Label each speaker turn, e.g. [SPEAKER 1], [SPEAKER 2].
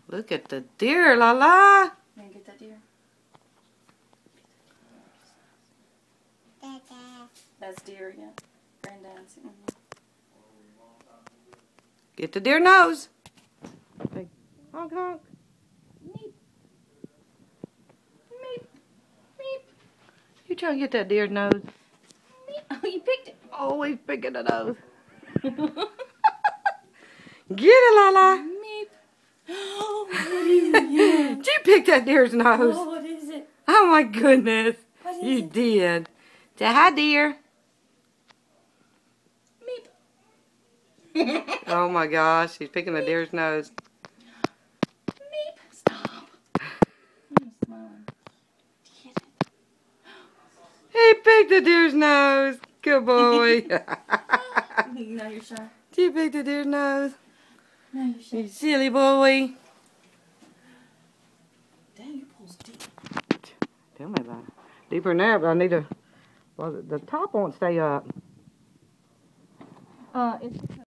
[SPEAKER 1] Look at the deer, Lala.
[SPEAKER 2] You gonna get that deer? That's deer, yeah. Granddad's.
[SPEAKER 1] Get the deer nose. Hey, honk, honk.
[SPEAKER 2] Meep. Meep. Meep.
[SPEAKER 1] You trying to get that deer nose?
[SPEAKER 2] Meep. Oh, you picked it.
[SPEAKER 1] Always picking the nose. Get it, Lala.
[SPEAKER 2] Meep. Oh, what is it? Yeah.
[SPEAKER 1] Did you pick that deer's nose?
[SPEAKER 2] Oh, what is it?
[SPEAKER 1] Oh my goodness.
[SPEAKER 2] What is
[SPEAKER 1] You
[SPEAKER 2] it?
[SPEAKER 1] did. Say hi, deer.
[SPEAKER 2] Meep.
[SPEAKER 1] Oh my gosh, she's picking the deer's nose.
[SPEAKER 2] Meep. Stop. I'm smiling. Get it.
[SPEAKER 1] He picked the deer's nose. Good boy.
[SPEAKER 2] Now you're shy.
[SPEAKER 1] You picked the deer's nose.
[SPEAKER 2] Now you're shy.
[SPEAKER 1] You silly boy.
[SPEAKER 2] Dang, your pool's deep.
[SPEAKER 1] Tell me about it. Deeper than that, but I need to. Well, the top won't stay up.
[SPEAKER 2] It's